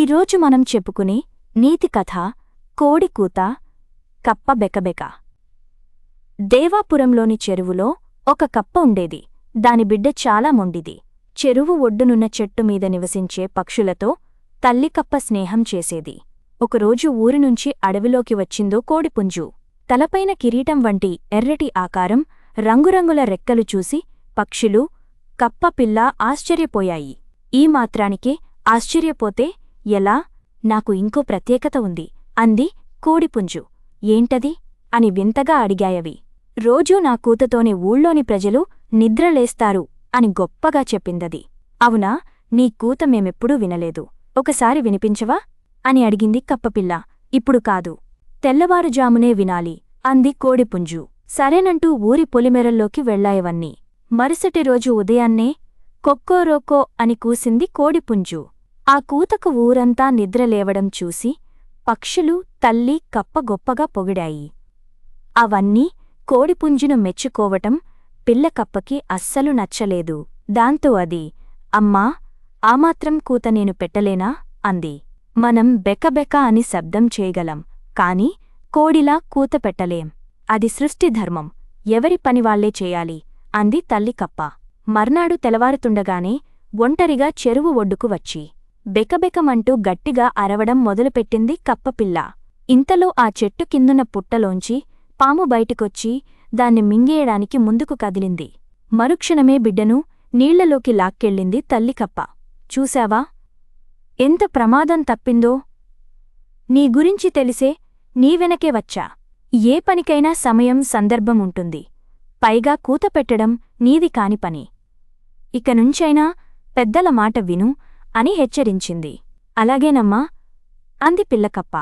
ఈరోజు మనం చెప్పుకునే నీతి కథ కోడి కూత కప్ప బెకబెక. దేవాపురంలోని చెరువులో ఒక కప్ప ఉండేది. దాని బిడ్డ చాలా మొండిది. చెరువు ఒడ్డునున్న చెట్టు మీద నివసించే పక్షులతో తల్లికప్ప స్నేహం చేసేది. ఒకరోజు ఊరినుంచి అడవిలోకి వచ్చిందో కోడిపుంజు. తలపైన కిరీటం వంటి ఎర్రటి ఆకారం, రంగురంగుల రెక్కలు చూసి పక్షులు, కప్ప పిల్ల ఆశ్చర్యపోయాయి. ఈ మాత్రానికే ఆశ్చర్యపోతే ఎలా? నాకు ఇంకో ప్రత్యేకత ఉంది అంది కోడిపుంజు. ఏంటది అని వింతగా అడిగాయవి. రోజూ నా కూతతోనే ఊళ్ళోని ప్రజలు నిద్రలేస్తారు అని గొప్పగా చెప్పిందది. అవునా? నీ కూత మేమెప్పుడూ వినలేదు. ఒకసారి వినిపించవా అని అడిగింది కప్పపిల్ల. ఇప్పుడు కాదు, తెల్లవారుజామునే వినాలి అంది కోడిపుంజు. సరేనంటూ ఊరి పొలిమెరల్లోకి వెళ్లాయవన్నీ. మరుసటి రోజు ఉదయాన్నే కొక్కోరోకో అని కూసింది కోడిపుంజు. ఆ కూతకు ఊరంతా నిద్రలేవడం చూసి పక్షులు తల్లి కప్ప గొప్పగా పొగిడాయి. అవన్నీ కోడిపుంజును మెచ్చుకోవటం పిల్లకప్పకి అస్సలు నచ్చలేదు. దాంతో అది, అమ్మా, ఆమాత్రం కూత నేను పెట్టలేనా అంది. మనం బెకబెక అని శబ్దం చేయగలం, కాని కోడిలా కూత పెట్టలేం. అది సృష్టి ధర్మం, ఎవరి పనివాళ్లే చేయాలి అంది తల్లికప్ప. మర్నాడు తెలవారుతుండగానే ఒంటరిగా చెరువు ఒడ్డుకు వచ్చి బెకబెకమంటూ గట్టిగా అరవడం మొదలుపెట్టింది కప్పపిల్ల. ఇంతలో ఆ చెట్టు కిందున్న పుట్టలోంచి పాము బయటికొచ్చి దాన్ని మింగేయడానికి ముందుకు కదిలింది. మరుక్షణమే బిడ్డను నీళ్లలోకి లాక్కెళ్ళింది తల్లికప్ప. చూశావా, ఎంత ప్రమాదం తప్పిందో? నీ గురించి తెలిసే నీ వెనకే వచ్చా. ఏ పనికైనా సమయం సందర్భం ఉంటుంది. పైగా కూతపెట్టడం నీది కాని పని. ఇకనుంచైనా పెద్దల మాట విను అని హెచ్చరించింది. అలాగేనమ్మా అంది పిల్లకప్ప.